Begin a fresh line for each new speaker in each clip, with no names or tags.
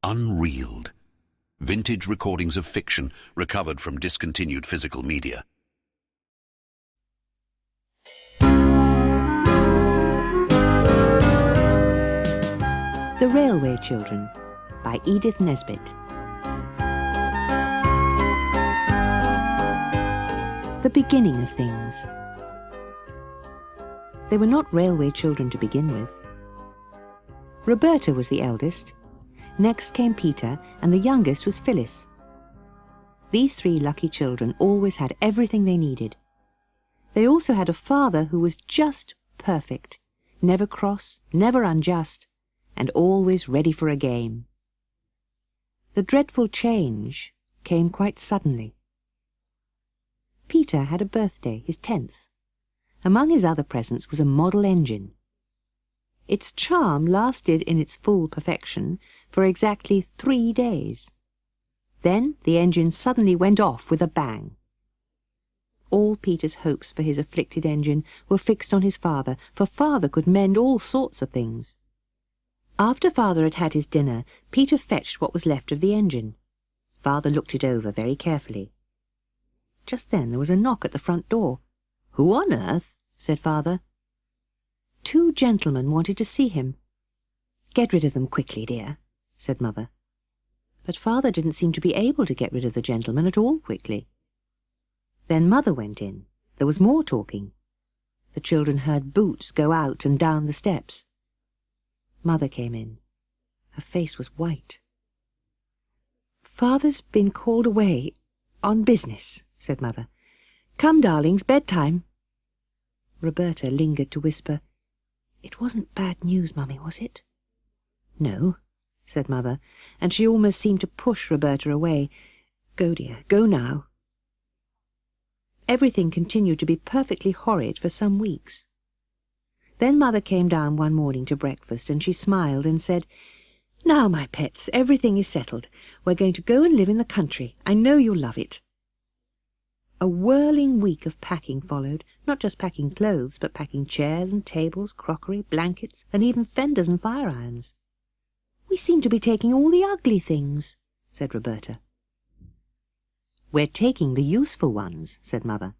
unreeled. Vintage recordings of fiction recovered from discontinued physical media.
The Railway Children by E Nesbit. The beginning of things. They were not railway children to begin with. Roberta was the eldest. Next came Peter, and the youngest was Phyllis. These three lucky children always had everything they needed. They also had a father who was just perfect, never cross, never unjust, and always ready for a game. The dreadful change came quite suddenly. Peter had a birthday, his 10th. Among his other presents was a model engine. Its charm lasted in its full perfection for exactly 3 days. Then the engine suddenly went off with a bang. All Peter's hopes for his afflicted engine were fixed on his father, for father could mend all sorts of things. After father had had his dinner, Peter fetched what was left of the engine. Father looked it over very carefully. Just then there was a knock at the front door. "Who on earth?" said father. 2 gentlemen wanted to see him. "Get rid of them quickly, dear," said mother. But father didn't seem to be able to get rid of the gentlemen at all quickly. Then mother went in. There was more talking. The children heard boots go out and down the steps. Mother came in. Her face was white. "Father's been called away on business," said mother. "Come, darlings, bedtime." Roberta lingered to whisper, "It wasn't bad news, Mummy, was it?" "No," said mother, and she almost seemed to push Roberta away. "Go, dear, go now." Everything continued to be perfectly horrid for some weeks. Then mother came down one morning to breakfast, and she smiled and said, "Now, my pets, everything is settled. We're going to go and live in the country. I know you'll love it." A whirling week of packing followed, not just packing clothes, but packing chairs and tables, crockery, blankets, and even fenders and fire-irons. "We seem to be taking all the ugly things," said Roberta. "We're taking the useful ones," said mother.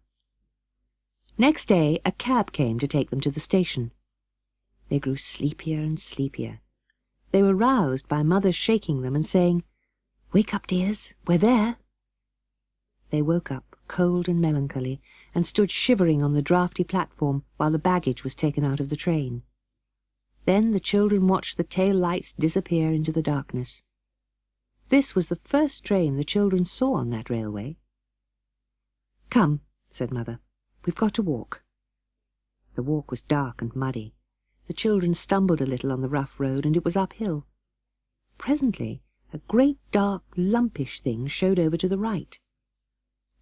Next day a cab came to take them to the station. They grew sleepier and sleepier. They were roused by mother shaking them and saying, "Wake up, dears, we're there." They woke up, cold and melancholy, and stood shivering on the draughty platform while the baggage was taken out of the train. Then the children watched the tail lights disappear into the darkness. This was the first train the children saw on that railway. "Come," said mother, "we've got to walk." The walk was dark and muddy. The children stumbled a little on the rough road, and it was uphill. Presently a great dark lumpish thing showed over to the right.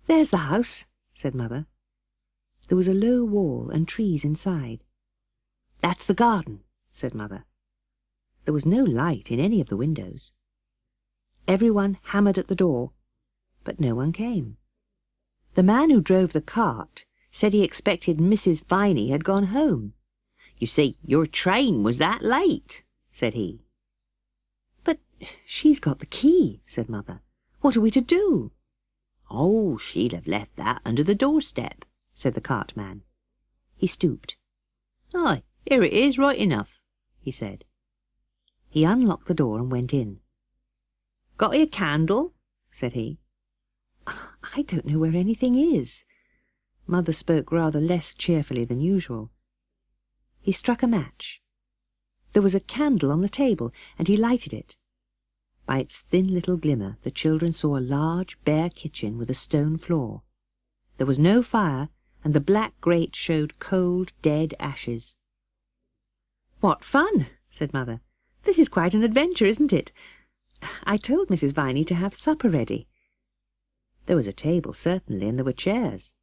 "There's the house," said mother. There was a low wall and trees inside. "That's the garden," said mother. There was no light in any of the windows. Everyone hammered at the door, but no one came. The man who drove the cart said he expected Mrs. Viney had gone home. "You see, your train was that late," said he. "But she's got the key," said mother. "What are we to do?" "Oh, she'll have left that under the doorstep," said the cartman. He stooped. "Aye, here it is, right enough," he said. He unlocked the door and went in. "Got a candle?" said he. "I don't know where anything is." Mother spoke rather less cheerfully than usual. He struck a match. There was a candle on the table, and he lighted it. By its thin little glimmer the children saw a large bare kitchen with a stone floor. There was no fire, and the black grate showed cold, dead ashes. "What fun!" said mother. "This is quite an adventure, isn't it? I told Mrs. Viney to have supper ready." There was a table, certainly, and there were chairs,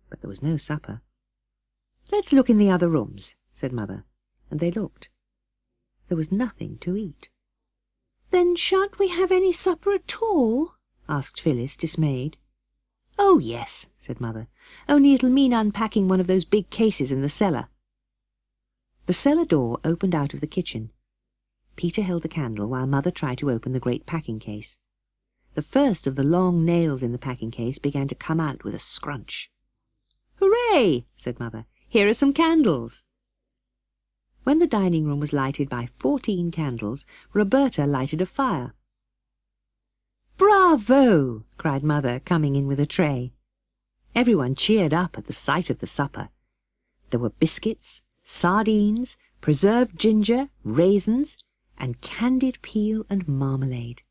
but there was no supper. "Let's look in the other rooms," said mother, and they looked. There was nothing to eat. "Then shan't we have any supper at all?" asked Phyllis, dismayed. "Oh, yes," said mother, "only it'll mean unpacking one of those big cases in the cellar." The cellar door opened out of the kitchen. Peter held the candle while Mother tried to open the great packing case. The first of the long nails in the packing case began to come out with a scrunch. "Hooray!" said Mother. "Here are some candles." When the dining room was lighted by 14 candles, Roberta lighted a fire. "Bravo!" cried Mother, coming in with a tray. Everyone cheered up at the sight of the supper. There were biscuits, sardines, preserved ginger, raisins, and candied peel and marmalade.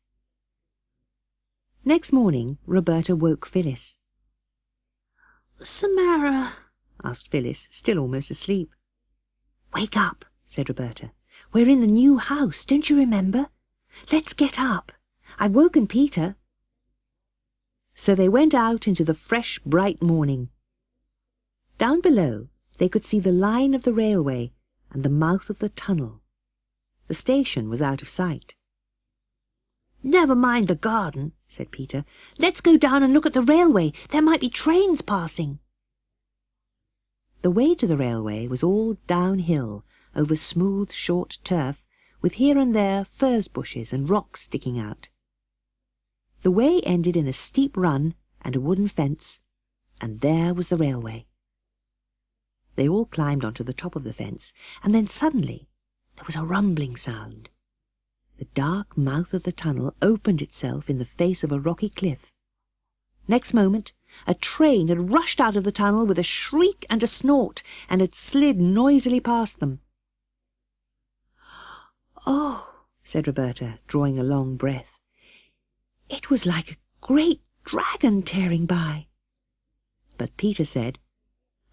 Next morning, Roberta woke Phyllis. "What's the matter?" asked Phyllis, still almost asleep. "Wake up," said Roberta. "We're in the new house, don't you remember? Let's get up. I've woken Peter." So they went out into the fresh, bright morning. Down below, they could see the line of the railway and the mouth of the tunnel. The station was out of sight. "Never mind the garden," said Peter. "Let's go down and look at the railway. There might be trains passing." The way to the railway was all downhill, over smooth, short turf, with here and there furze bushes and rocks sticking out. The way ended in a steep run and a wooden fence, and there was the railway. They all climbed onto the top of the fence, and then suddenly there was a rumbling sound. The dark mouth of the tunnel opened itself in the face of a rocky cliff. Next moment, a train had rushed out of the tunnel with a shriek and a snort, and had slid noisily past them. "Oh," said Roberta, drawing a long breath. "It was like a great dragon tearing by." But Peter said,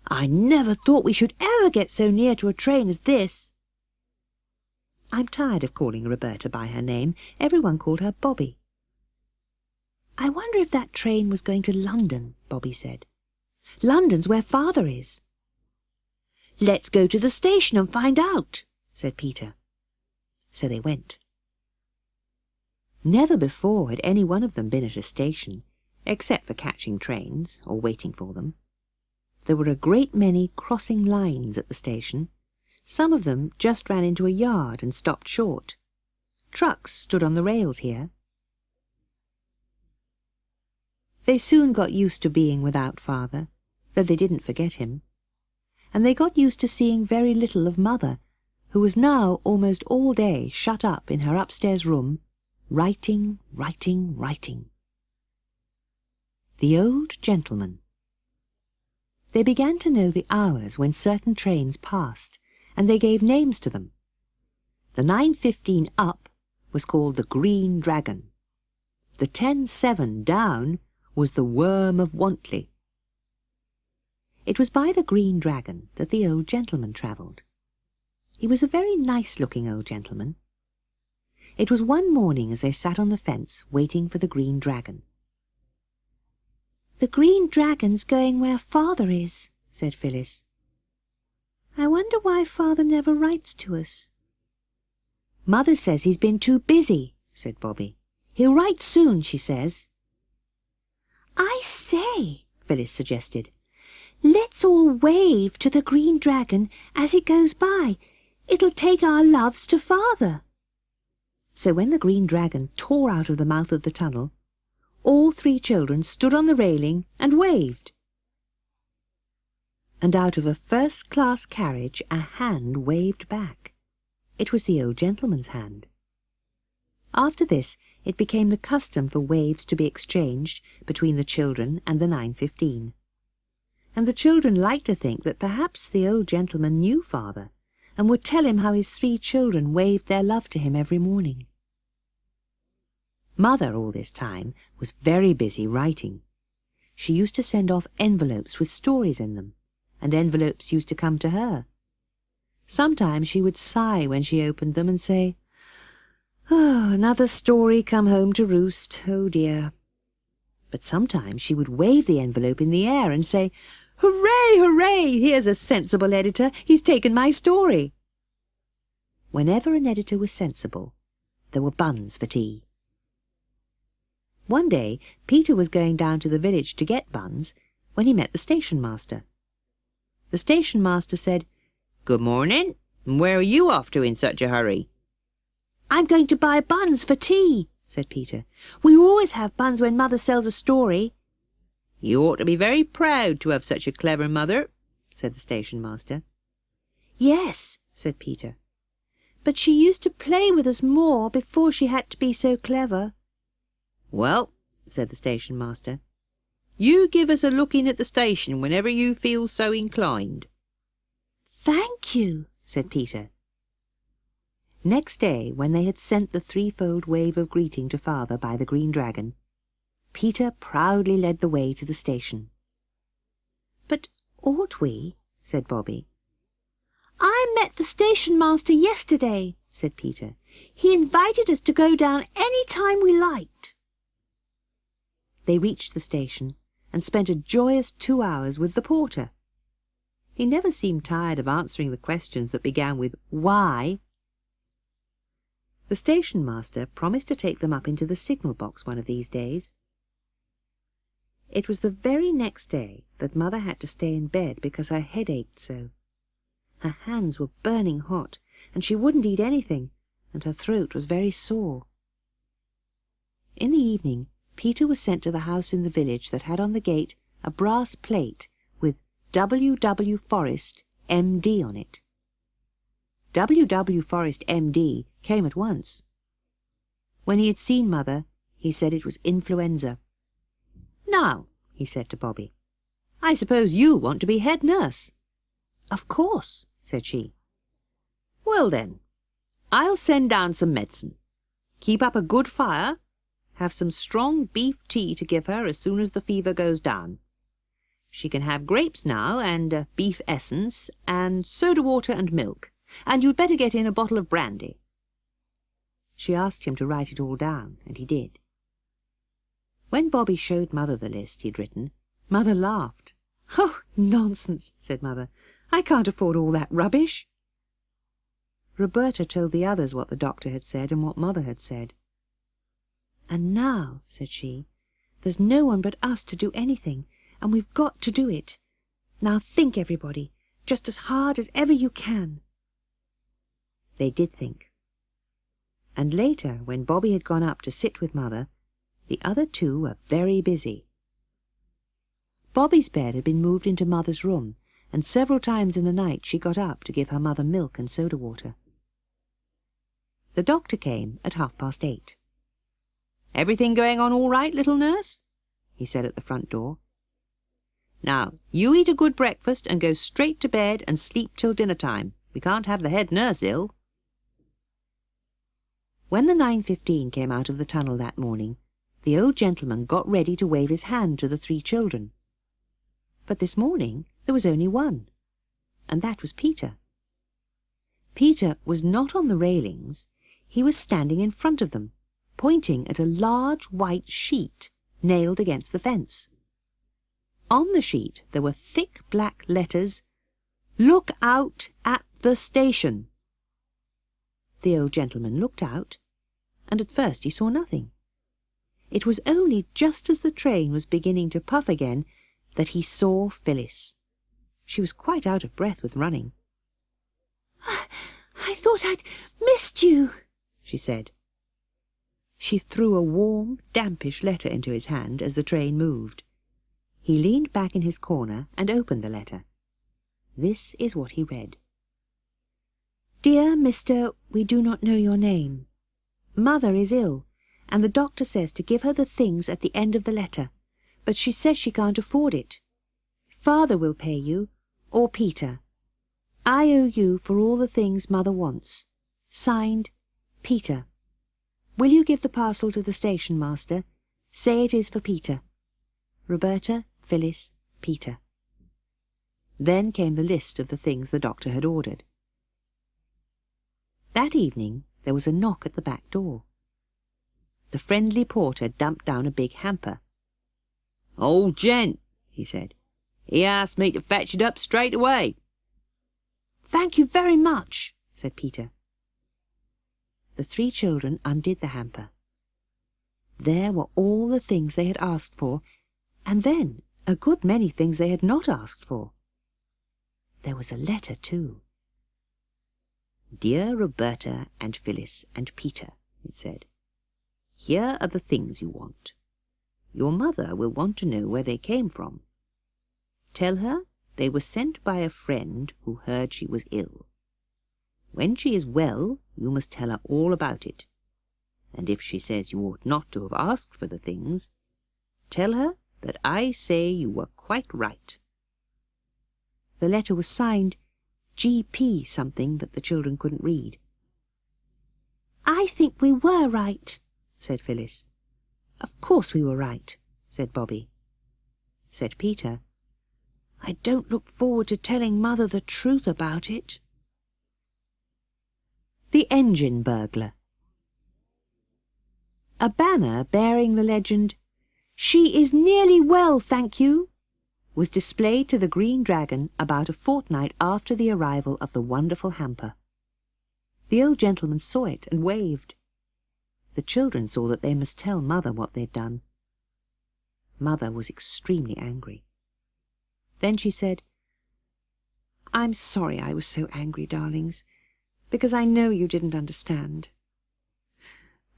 "I never thought we should ever get so near to a train as this." I'm tired of calling Roberta by her name. Everyone called her Bobby. "I wonder if that train was going to London," Bobby said. "London's where Father is." "Let's go to the station and find out," said Peter. So they went. Never before had any one of them been at a station, except for catching trains or waiting for them. There were a great many crossing lines at the station. Some of them just ran into a yard and stopped short. Trucks stood on the rails here. They soon got used to being without Father, though they didn't forget him. And they got used to seeing very little of Mother, who was now almost all day shut up in her upstairs room, writing, writing, writing. The old gentleman. They began to know the hours when certain trains passed, and they gave names to them. The 9:15 up was called the Green Dragon. The 10:07 down was the Worm of Wantley. It was by the Green Dragon that the old gentleman travelled. He was a very nice-looking old gentleman. It was one morning as they sat on the fence waiting for the Green Dragon. "The Green Dragon's going where Father is," said Phyllis. "I wonder why Father never writes to us." "Mother says he's been too busy," said Bobby. "He'll write soon, she says." "I say," Phyllis suggested, "let's all wave to the Green Dragon as it goes by. It'll take our loves to Father." So when the Green Dragon tore out of the mouth of the tunnel, all 3 children stood on the railing and waved. And out of a first-class carriage a hand waved back. It was the old gentleman's hand. After this it became the custom for waves to be exchanged between the children and the 9:15. And the children liked to think that perhaps the old gentleman knew Father, and would tell him how his 3 children waved their love to him every morning. Mother, all this time, was very busy writing. She used to send off envelopes with stories in them, and envelopes used to come to her. Sometimes she would sigh when she opened them and say, "Oh, another story come home to roost, oh dear." But sometimes she would wave the envelope in the air and say, "Hooray, hooray, here's a sensible editor, he's taken my story." Whenever an editor was sensible, there were buns for tea. One day Peter was going down to the village to get buns when he met the station master. The station master said, "Good morning. Where are you off to in such a hurry?" "I'm going to buy buns for tea," said Peter. "We always have buns when Mother sells a story." "You ought to be very proud to have such a clever mother," said the station master. "Yes," said Peter, "but she used to play with us more before she had to be so clever." "Well," said the station master, "you give us a look in at the station whenever you feel so inclined." "Thank you," said Peter. Next day, when they had sent the threefold wave of greeting to Father by the Green Dragon, Peter proudly led the way to the station. "But ought we?" said Bobby. "I met the station master yesterday," said Peter. "He invited us to go down any time we liked." They reached the station and spent a joyous 2 hours with the porter. He never seemed tired of answering the questions that began with "Why?" The station master promised to take them up into the signal box one of these days. It was the very next day that Mother had to stay in bed because her head ached so. Her hands were burning hot, and she wouldn't eat anything, and her throat was very sore. In the evening, Peter was sent to the house in the village that had on the gate a brass plate with W. W. Forrest, M.D. on it. W. W. Forrest, M.D. came at once. When he had seen Mother, he said it was influenza. "Now," he said to Bobby, "I suppose you want to be head nurse." "Of course," said she. "Well then, I'll send down some medicine. Keep up a good fire. Have some strong beef tea to give her as soon as the fever goes down. She can have grapes now, and beef essence, and soda water and milk, and you'd better get in a bottle of brandy." She asked him to write it all down, and he did. When Bobby showed Mother the list he'd written, Mother laughed. "Oh, nonsense," said Mother. "I can't afford all that rubbish." Roberta told the others what the doctor had said and what Mother had said. "And now," said she, "there's no one but us to do anything, and we've got to do it. Now think, everybody, just as hard as ever you can." They did think. And later, when Bobby had gone up to sit with Mother, the other two were very busy. Bobby's bed had been moved into Mother's room, and several times in the night she got up to give her mother milk and soda water. The doctor came at 8:30. "Everything going on all right, little nurse?" he said at the front door. "Now, you eat a good breakfast and go straight to bed and sleep till dinner time. We can't have the head nurse ill." When the 9:15 came out of the tunnel that morning, the old gentleman got ready to wave his hand to the 3 children. But this morning there was only one, and that was Peter. Peter was not on the railings. He was standing in front of them, pointing at a large white sheet nailed against the fence. On the sheet there were thick black letters, "Look out at the station." The old gentleman looked out, and at first he saw nothing. It was only just as the train was beginning to puff again that he saw Phyllis. She was quite out of breath with running. "I thought I'd missed you," she said. She threw a warm, dampish letter into his hand as the train moved. He leaned back in his corner and opened the letter. This is what he read. "Dear Mr. We do not know your name. Mother is ill, and the doctor says to give her the things at the end of the letter, but she says she can't afford it. Father will pay you, or Peter. I owe you for all the things Mother wants. Signed, Peter. Will you give the parcel to the station master? Say it is for Peter. Roberta, Phyllis, Peter." Then came the list of the things the doctor had ordered. That evening there was a knock at the back door. The friendly porter dumped down a big hamper. "Old gent," he said. "He asked me to fetch it up straight away." "Thank you very much," said Peter. The 3 children undid the hamper. There were all the things they had asked for, and then a good many things they had not asked for. There was a letter too. Dear Roberta and Phyllis and Peter, it said, here are the things you want. Your mother will want to know where they came from. Tell her they were sent by a friend who heard she was ill. When she is well, you must tell her all about it. And if she says you ought not to have asked for the things, tell her that I say you were quite right. The letter was signed G.P. something that the children couldn't read. I think we were right, said Phyllis. Of course we were right, said Bobby. Said Peter, I don't look forward to telling Mother the truth about it. The Engine Burglar. A banner bearing the legend, She is nearly well, thank you, was displayed to the Green Dragon about a fortnight after the arrival of the wonderful hamper. The old gentleman saw it and waved. The children saw that they must tell Mother what they'd done. Mother was extremely angry. Then she said, I'm sorry I was so angry, darlings, because I know you didn't understand.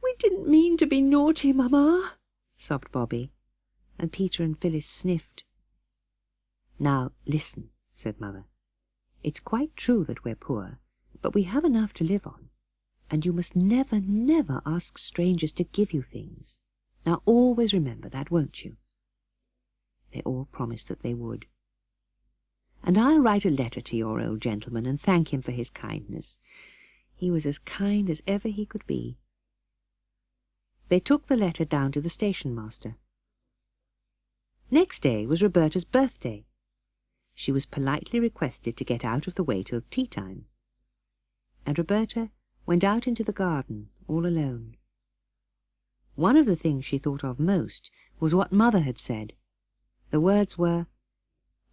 We didn't mean to be naughty, Mamma, sobbed Bobby, and Peter and Phyllis sniffed. Now, listen, said Mother. It's quite true that we're poor, but we have enough to live on, and you must never, never ask strangers to give you things. Now always remember that, won't you? They all promised that they would. And I'll write a letter to your old gentleman and thank him for his kindness. He was as kind as ever he could be. They took the letter down to the station master. Next day was Roberta's birthday. She was politely requested to get out of the way till tea-time. And Roberta went out into the garden all alone. One of the things she thought of most was what Mother had said. The words were,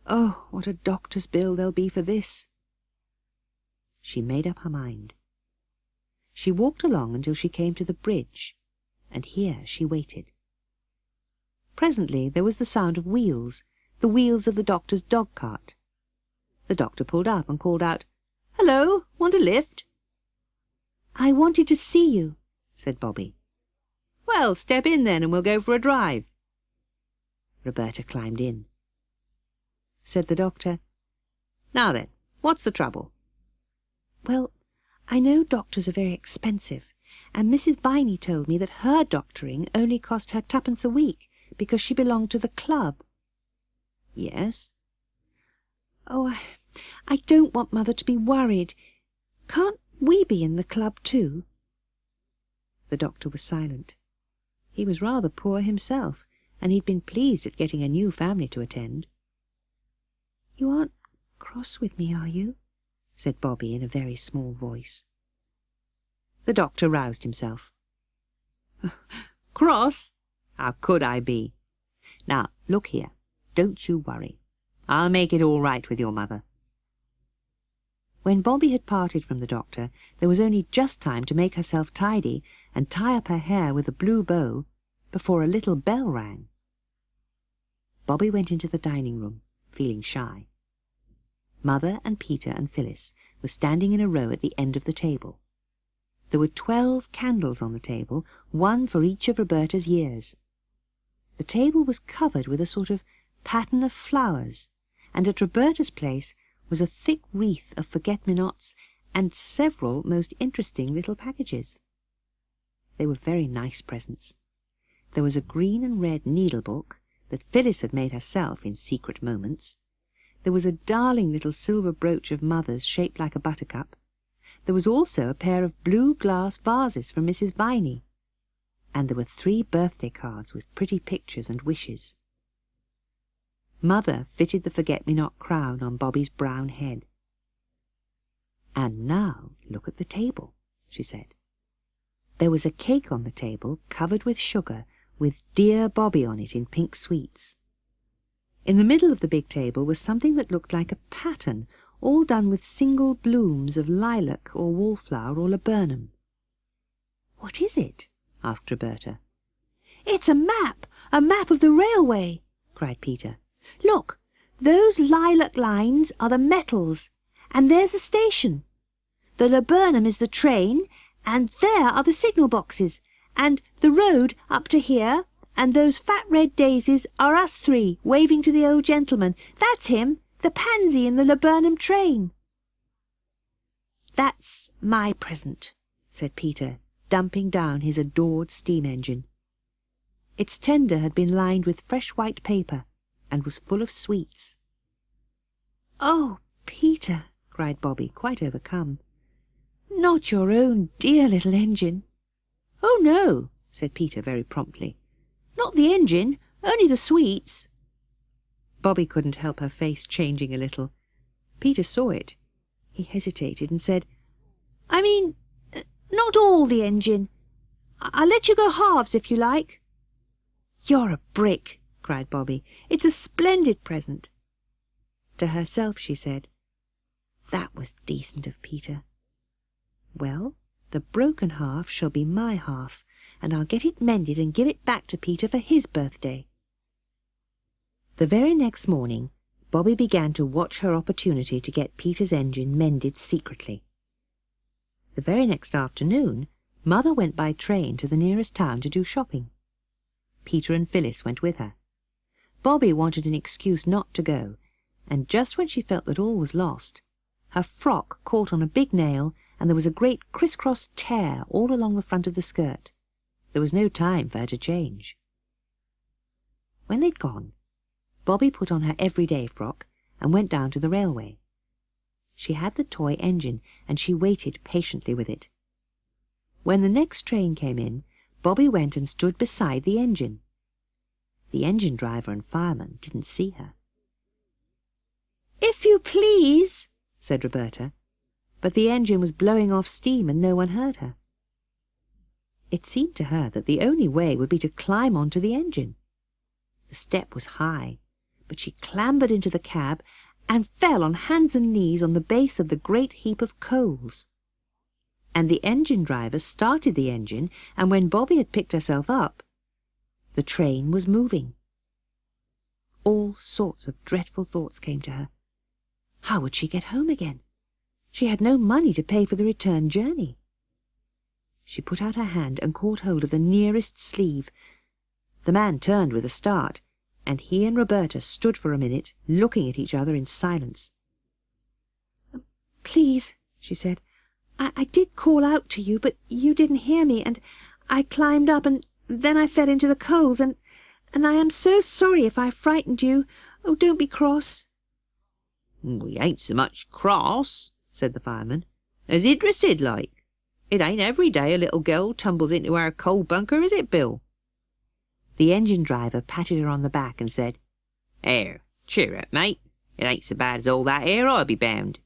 "Oh, what a doctor's bill there'll be for this!" She made up her mind. She walked along until she came to the bridge, and here she waited. Presently there was the sound of wheels, the wheels of the doctor's dog-cart. The doctor pulled up and called out, "Hello, want a lift?" "I wanted to see you," said Bobby. "Well, step in then and we'll go for a drive." Roberta climbed in. Said the doctor, "Now then, what's the trouble?" "Well, I know doctors are very expensive, and Mrs. Viney told me that her doctoring only cost her 2d. a week because she belonged to the club." "Yes?" "Oh, I don't want Mother to be worried. Can't we be in the club too?" The doctor was silent. He was rather poor himself, and he'd been pleased at getting a new family to attend. "You aren't cross with me, are you?" said Bobby in a very small voice. The doctor roused himself. "Cross? How could I be? Now, look here, don't you worry. I'll make it all right with your mother." When Bobby had parted from the doctor, there was only just time to make herself tidy and tie up her hair with a blue bow before a little bell rang. Bobby went into the dining-room, feeling shy. Mother and Peter and Phyllis were standing in a row at the end of the table. There were 12 candles on the table, one for each of Roberta's years. The table was covered with a sort of pattern of flowers, and at Roberta's place was a thick wreath of forget-me-nots and several most interesting little packages. They were very nice presents. There was a green and red needle-book that Phyllis had made herself in secret moments. There was a darling little silver brooch of Mother's shaped like a buttercup. There was also a pair of blue glass vases from Mrs. Viney. And there were 3 birthday cards with pretty pictures and wishes. Mother fitted the forget-me-not crown on Bobby's brown head. "And now look at the table," she said. There was a cake on the table covered with sugar, with "Dear Bobby" on it in pink sweets. In the middle of the big table was something that looked like a pattern, all done with single blooms of lilac or wallflower or laburnum. "What is it?" asked Roberta. "It's a map of the railway," cried Peter. "Look, those lilac lines are the metals, and there's the station. The laburnum is the train, and there are the signal boxes, and the road up to here, and those fat red daisies are us three, waving to the old gentleman. That's him, the pansy in the laburnum train." "That's my present," said Peter, dumping down his adored steam engine. Its tender had been lined with fresh white paper, and was full of sweets. "Oh, Peter," cried Bobby, quite overcome. "Not your own dear little engine?" "Oh, no," said Peter very promptly. "Not the engine, only the sweets." Bobby couldn't help her face changing a little. Peter saw it. He hesitated and said, "I mean, not all the engine. I'll let you go halves if you like." "You're a brick," cried Bobby. "It's a splendid present." To herself she said, "That was decent of Peter. Well, the broken half shall be my half, and I'll get it mended and give it back to Peter for his birthday." The very next morning, Bobby began to watch her opportunity to get Peter's engine mended secretly. The very next afternoon, Mother went by train to the nearest town to do shopping. Peter and Phyllis went with her. Bobby wanted an excuse not to go, and just when she felt that all was lost, her frock caught on a big nail, and there was a great criss-cross tear all along the front of the skirt. There was no time for her to change. When they'd gone, Bobby put on her everyday frock and went down to the railway. She had the toy engine, and she waited patiently with it. When the next train came in, Bobby went and stood beside the engine. The engine driver and fireman didn't see her. "If you please," said Roberta, but the engine was blowing off steam and no one heard her. It seemed to her that the only way would be to climb onto the engine. The step was high, but she clambered into the cab and fell on hands and knees on the base of the great heap of coals. And the engine driver started the engine, and when Bobby had picked herself up, the train was moving. All sorts of dreadful thoughts came to her. How would she get home again? She had no money to pay for the return journey. She put out her hand and caught hold of the nearest sleeve. The man turned with a start, and he and Roberta stood for a minute looking at each other in silence. "Please," she said, I did call out to you, but you didn't hear me, and I climbed up, and then I fell into the coals, and I am so sorry if I frightened you. Oh, don't be cross."
"We ain't so much cross," said the fireman, "as interested like. It ain't every day a little girl tumbles into our coal bunker, is it, Bill?"
The engine driver patted her on the back and said,
"Here, cheer up, mate. It ain't so bad as all that here, I'll be bound."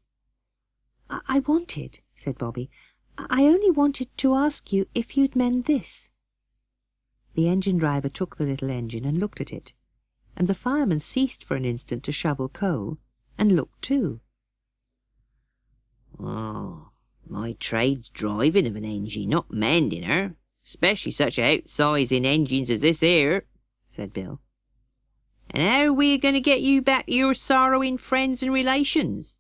I wanted," said Bobby, "I only wanted to ask you if you'd mend this." The engine driver took the little engine and looked at it, and the fireman ceased for an instant to shovel coal, and looked too.
"Oh, my trade's driving of an engine, not mending her, especially such outsizing engines as this here," said Bill. "And how are we going to get you back to your sorrowing friends and relations?"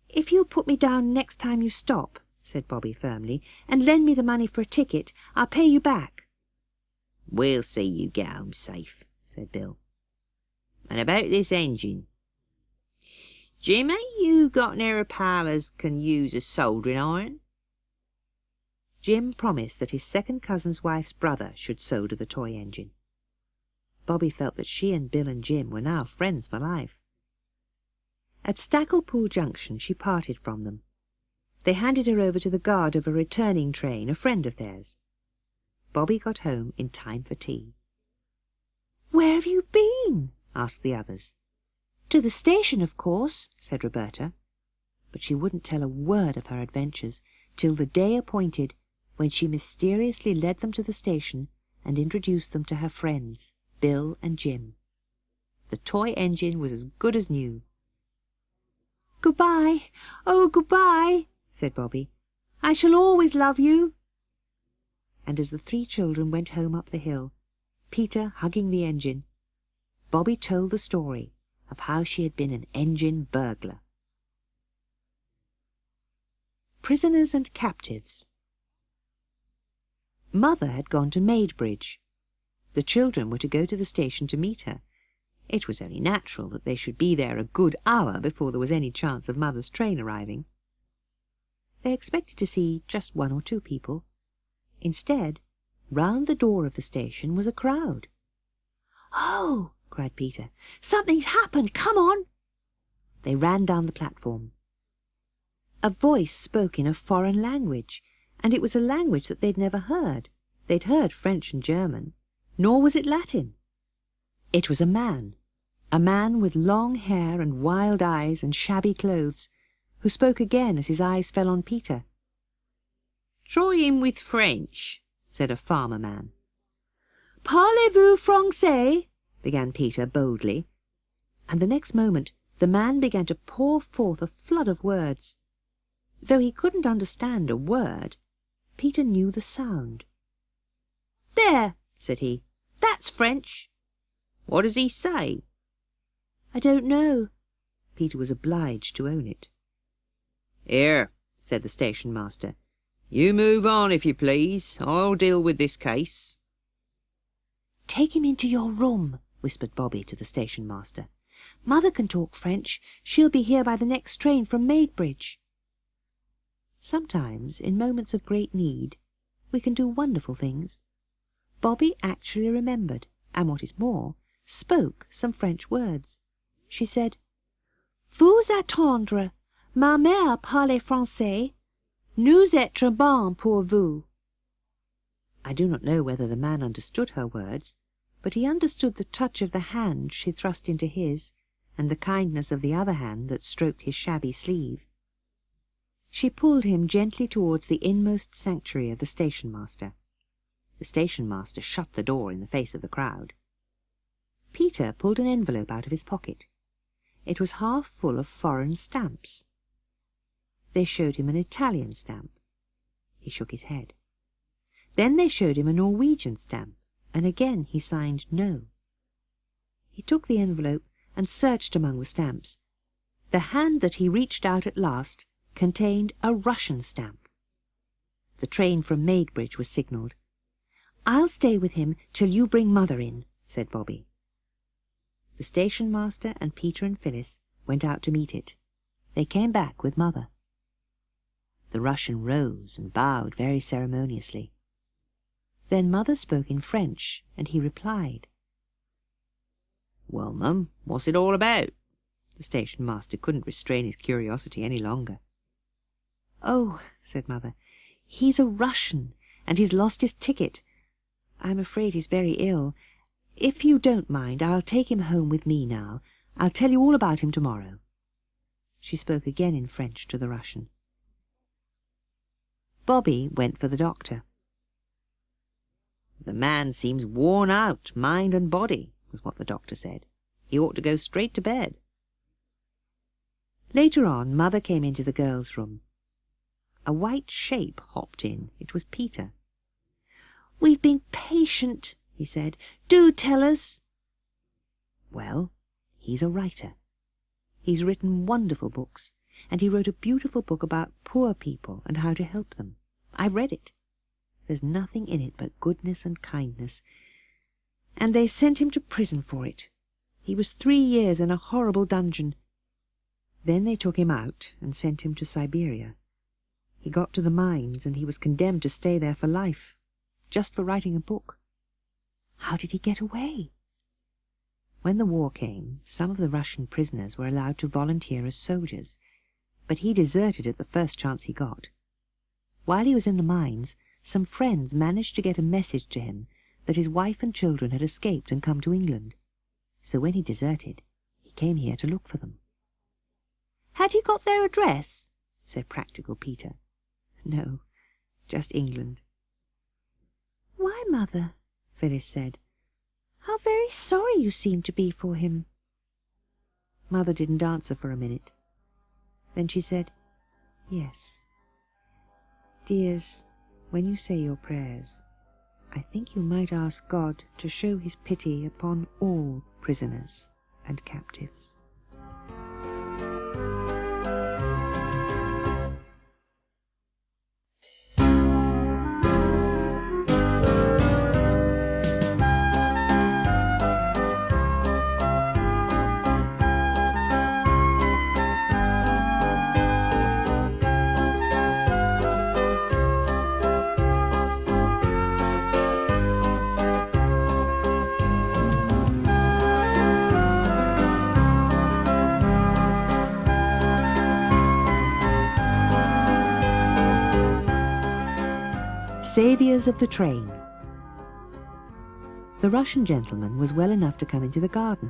"If you'll put me down next time you stop," said Bobby firmly, "and lend me the money for a ticket, I'll pay you back."
"We'll see you get home safe," said Bill. "And about this engine, Jim, ain't you got near a pal as can use a soldering iron?"
Jim promised that his second cousin's wife's brother should solder the toy engine. Bobby felt that she and Bill and Jim were now friends for life. At Stacklepool Junction she parted from them. They handed her over to the guard of a returning train, a friend of theirs. Bobby got home in time for tea. "Where have you been?" asked the others. "To the station, of course," said Roberta. But she wouldn't tell a word of her adventures till the day appointed, when she mysteriously led them to the station and introduced them to her friends, Bill and Jim. The toy engine was as good as new. "Goodbye, oh, goodbye," said Bobby. "I shall always love you." And as the three children went home up the hill, Peter hugging the engine, Bobby told the story of how she had been an engine burglar. Prisoners and Captives. Mother had gone to Maidbridge. The children were to go to the station to meet her. It was only natural that they should be there a good hour before there was any chance of Mother's train arriving. They expected to see just 1 or 2 people. Instead, round the door of the station was a crowd. "Oh!" cried Peter. "Something's happened! Come on!" They ran down the platform. A voice spoke in a foreign language, and it was a language that they'd never heard. They'd heard French and German, nor was it Latin. It was a man with long hair and wild eyes and shabby clothes, who spoke again as his eyes fell on Peter.
"Try him with French," said a farmer man.
"Parlez-vous français?" began Peter boldly, and the next moment the man began to pour forth a flood of words. Though he couldn't understand a word, Peter knew the sound. "There," said he, "that's French."
"What does he say?"
"I don't know." Peter was obliged to own it.
"Here," said the station master. "You move on, if you please. I'll deal with this case."
"Take him into your room," whispered Bobby to the station master. "Mother can talk French. She'll be here by the next train from Maidbridge." Sometimes, in moments of great need, we can do wonderful things. Bobby actually remembered, and what is more, spoke some French words. She said, "Vous attendre, ma mère parle français, nous être bon pour vous." I do not know whether the man understood her words, but he understood the touch of the hand she thrust into his, and the kindness of the other hand that stroked his shabby sleeve. She pulled him gently towards the inmost sanctuary of the station-master. The station-master shut the door in the face of the crowd. Peter pulled an envelope out of his pocket. It was half full of foreign stamps. They showed him an Italian stamp. He shook his head. Then they showed him a Norwegian stamp, and again he signed no. He took the envelope and searched among the stamps. The hand that he reached out at last contained a Russian stamp. The train from Maidbridge was signalled. "I'll stay with him till you bring Mother in," said Bobby. The station-master and Peter and Phyllis went out to meet it. They came back with Mother. The Russian rose and bowed very ceremoniously. Then Mother spoke in French, and he replied.
"Well, Mum, what's it all about?" The station-master couldn't restrain his curiosity any longer.
"Oh," said Mother, "he's a Russian, and he's lost his ticket. I'm afraid he's very ill. If you don't mind, I'll take him home with me now. I'll tell you all about him tomorrow." She spoke again in French to the Russian. Bobby went for the doctor.
"The man seems worn out, mind and body," was what the doctor said. "He ought to go straight to bed."
Later on, Mother came into the girls' room. A white shape hopped in. It was Peter. "We've been patient," he said. "Do tell us." "Well, he's a writer. He's written wonderful books, and he wrote a beautiful book about poor people and how to help them. I've read it. There's nothing in it but goodness and kindness, and they sent him to prison for it. He was 3 years in a horrible dungeon. Then they took him out and sent him to Siberia. He got to the mines, and he was condemned to stay there for life, just for writing a book. How did he get away? When the war came, some of the Russian prisoners were allowed to volunteer as soldiers, but he deserted at the first chance he got. While he was in the mines, some friends managed to get a message to him that his wife and children had escaped and come to England. So when he deserted, he came here to look for them. "Had you got their address?" said practical Peter. "No, just England." "Why, Mother," Phyllis said, "how very sorry you seem to be for him." Mother didn't answer for a minute. Then she said, "Yes. Dears, when you say your prayers, I think you might ask God to show his pity upon all prisoners and captives." Saviours of the Train. The Russian gentleman was well enough to come into the garden.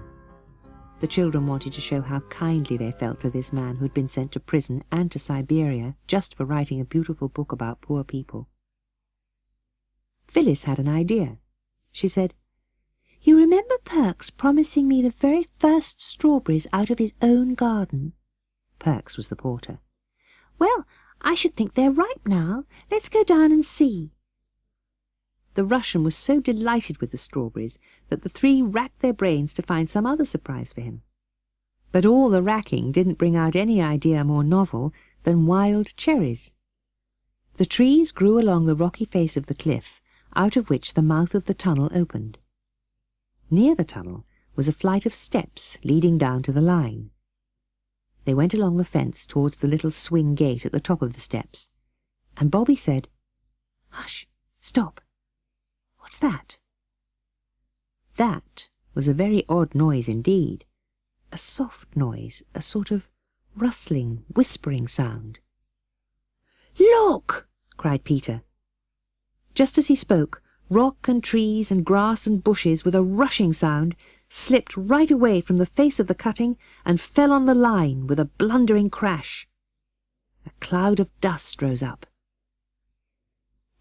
The children wanted to show how kindly they felt to this man who had been sent to prison and to Siberia just for writing a beautiful book about poor people. Phyllis had an idea. She said, "You remember Perks promising me the very first strawberries out of his own garden?" Perks was the porter. "Well, I should think they're ripe now. Let's go down and see." The Russian was so delighted with the strawberries that the three racked their brains to find some other surprise for him. But all the racking didn't bring out any idea more novel than wild cherries. The trees grew along the rocky face of the cliff, out of which the mouth of the tunnel opened. Near the tunnel was a flight of steps leading down to the line. They went along the fence towards the little swing gate at the top of the steps, and Bobby said, "Hush, stop. What's that?" That was a very odd noise indeed, a soft noise, a sort of rustling, whispering sound. "Look!" cried Peter. Just as he spoke, rock and trees and grass and bushes with a rushing sound slipped right away from the face of the cutting and fell on the line with a blundering crash. A cloud of dust rose up.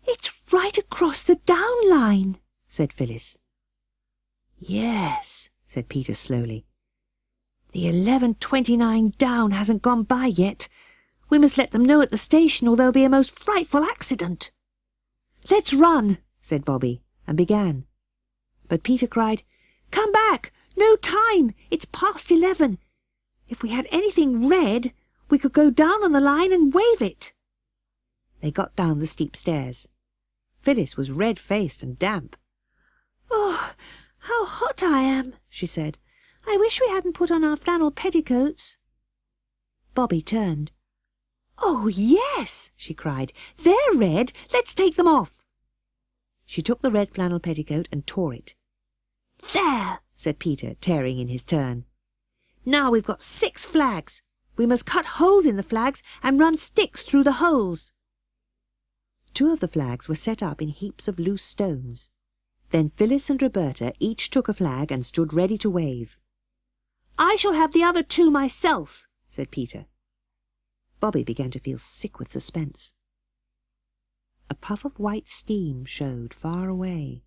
"It's right across the down line," said Phyllis. "Yes," said Peter slowly. "The 11:29 down hasn't gone by yet. We must let them know at the station or there'll be a most frightful accident." "Let's run," said Bobby, and began. But Peter cried, "Come back! No time! It's past 11. If we had anything red, we could go down on the line and wave it." They got down the steep stairs. Phyllis was red-faced and damp. "Oh, how hot I am," she said. "I wish we hadn't put on our flannel petticoats." Bobby turned. "Oh, yes," she cried. "They're red. Let's take them off." She took the red flannel petticoat and tore it. "There," said Peter, tearing in his turn. "Now we've got 6 flags. We must cut holes in the flags and run sticks through the holes." 2 of the flags were set up in heaps of loose stones. Then Phyllis and Roberta each took a flag and stood ready to wave. "I shall have the other 2 myself," said Peter. Bobby began to feel sick with suspense. A puff of white steam showed far away.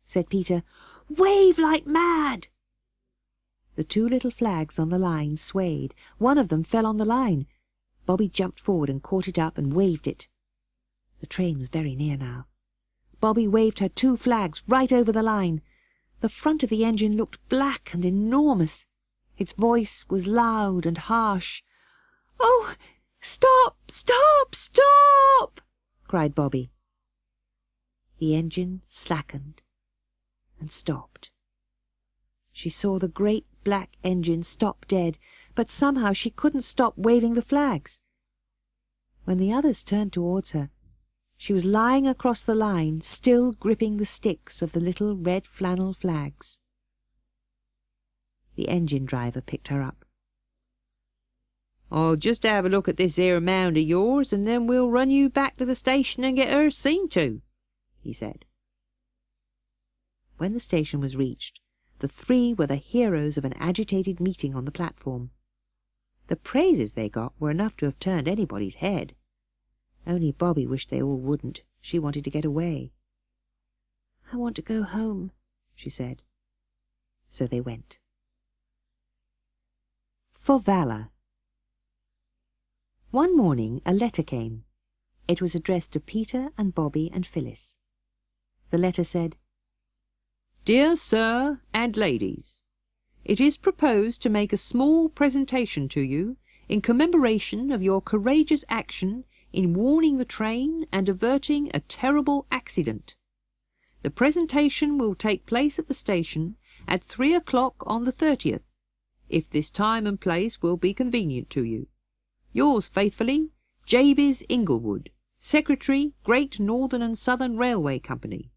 Said Peter, "Wave like mad!" The 2 little flags on the line swayed. One of them fell on the line. Bobby jumped forward and caught it up and waved it. The train was very near now. Bobby waved her 2 flags right over the line. The front of the engine looked black and enormous. Its voice was loud and harsh. "Oh, stop, stop, stop!" cried Bobby. The engine slackened and stopped. She saw the great black engine stop dead, but somehow she couldn't stop waving the flags. When the others turned towards her, she was lying across the line, still gripping the sticks of the little red flannel flags. The engine driver picked her up. "I'll just have a look at this here mound of yours, and then we'll run you back to the station and get her seen to," he said. When the station was reached, the 3 were the heroes of an agitated meeting on the platform. The praises they got were enough to have turned anybody's head. Only Bobby wished they all wouldn't. She wanted to get away. "I want to go home," she said. So they went. For Valour. One morning a letter came. It was addressed to Peter and Bobby and Phyllis. The letter said, "Dear Sir and Ladies, it is proposed to make a small presentation to you in commemoration of your courageous action in warning the train and averting a terrible accident. The presentation will take place at the station at 3 o'clock on the 30th, if this time and place will be convenient to you. Yours faithfully, Jabez Inglewood, Secretary, Great Northern and Southern Railway Company."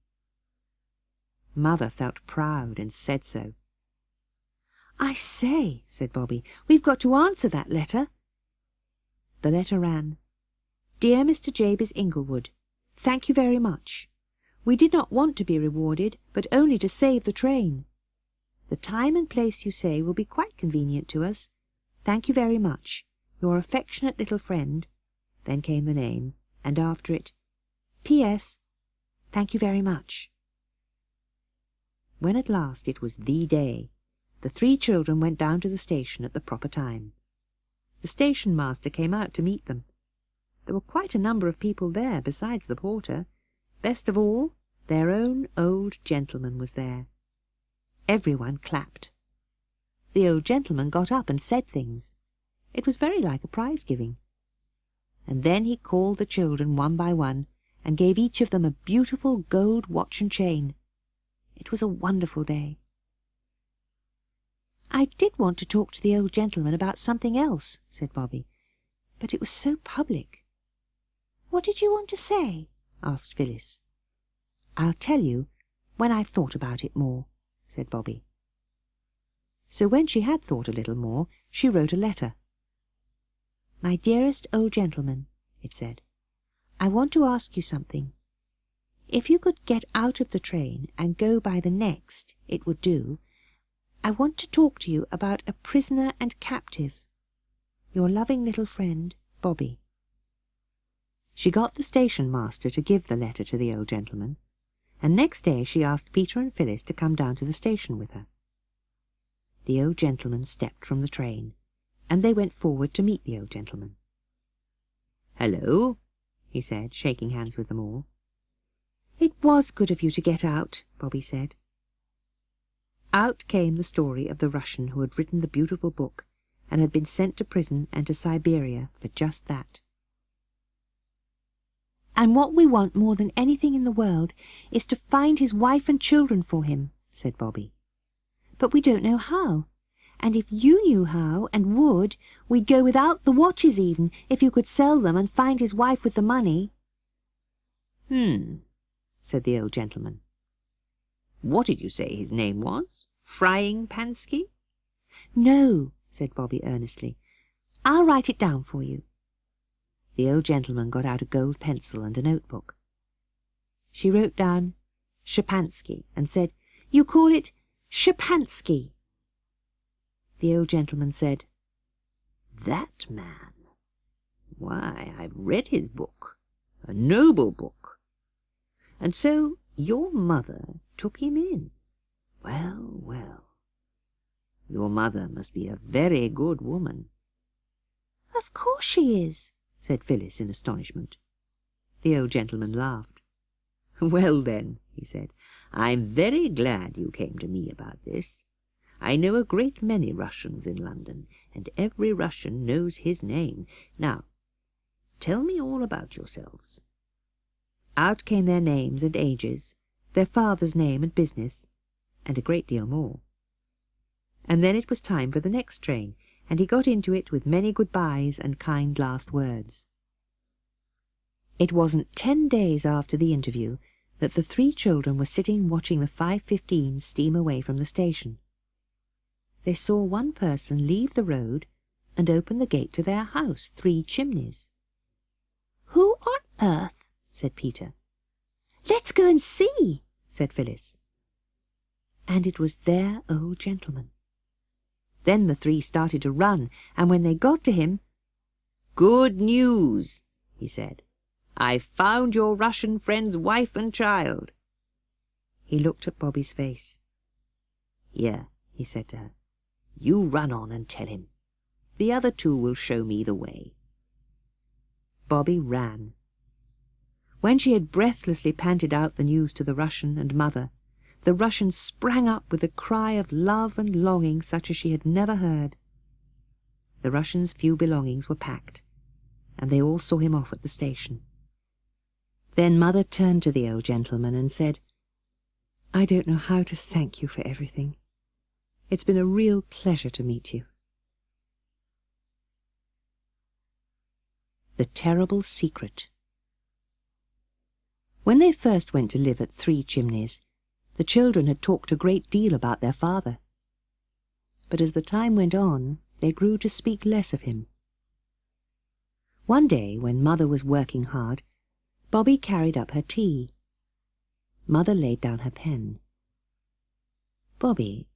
Mother felt proud and said so. "I say," said Bobby, "we've got to answer that letter." The letter ran, "Dear Mr. Jabez Inglewood, "Thank you very much. We did not want to be rewarded, but only to save the train. The time and place you say will be quite convenient to us. Thank you very much. Your affectionate little friend." Then came the name, and after it, "P.S. Thank you very much." When at last it was the day, the 3 children went down to the station at the proper time. The station master came out to meet them. There were quite a number of people there besides the porter. Best of all, their own old gentleman was there. Everyone clapped. The old gentleman got up and said things. It was very like a prize-giving. And then he called the children one by one and gave each of them a beautiful gold watch and chain. It was a wonderful day. "I did want to talk to the old gentleman about something else," said Bobby, "but it was so public." "What did you want to say?" asked Phyllis. "I'll tell you when I've thought about it more," said Bobby. So when she had thought a little more, she wrote a letter. "My dearest old gentleman," it said, "I want to ask you something. If you could get out of the train and go by the next, it would do. I want to talk to you about a prisoner and captive. Your loving little friend, Bobby." She got the station master to give the letter to the old gentleman, and next day she asked Peter and Phyllis to come down to the station with her. The old gentleman stepped from the train, and they went forward to meet the old gentleman. "Hello," he said, shaking hands with them all. "It was good of you to get out," Bobby said. Out came the story of the Russian who had written the beautiful book and had been sent to prison and to Siberia for just that. "And what we want more than anything in the world is to find his wife and children for him," said Bobby. "But we don't know how. And if you knew how and would, we'd go without the watches even, if you could sell them and find his wife with the money."
Said the old gentleman. "What did you say his name was? Frying Pansky?"
"No," said Bobby earnestly. "I'll write it down for you." The old gentleman got out a gold pencil and a notebook. She wrote down Shapansky and said, "You call it Shapansky." The old gentleman said,
"That man. Why, I've read his book. A noble book. And so your mother took him in. Well, well. Your mother must be a very good woman."
"Of course she is,"
said Phyllis in astonishment. The old gentleman laughed. "Well then," he said, "I'm very glad you came to me about this. I know a great many Russians in London, and every Russian knows his name. Now, tell me all about yourselves."
Out came their names and ages, their father's name and business, and a great deal more. And then it was time for the next train, and he got into it with many good-byes and kind last words. It wasn't 10 days after the interview that the 3 children were sitting watching the 5:15 steam away from the station. They saw one person leave the road and open the gate to their house, 3 Chimneys.
"Who on earth?" said Peter.
"Let's go and see," said Phyllis. And it was their old gentleman. Then the 3 started to run, and when they got to him,
"Good news," he said. "I've found your Russian friend's wife and child."
He looked at Bobby's face.
"Here," he said to her, "you run on and tell him. The other 2 will show me the way."
Bobby ran. When she had breathlessly panted out the news to the Russian and mother, the Russian sprang up with a cry of love and longing such as she had never heard. The Russian's few belongings were packed, and they all saw him off at the station. Then Mother turned to the old gentleman and said, "I don't know how to thank you for everything. It's been a real pleasure to meet you." The Terrible Secret. When they first went to live at 3 Chimneys, the children had talked a great deal about their father. But as the time went on, they grew to speak less of him. One day, when Mother was working hard, Bobby carried up her tea. Mother laid down her pen. "Bobby,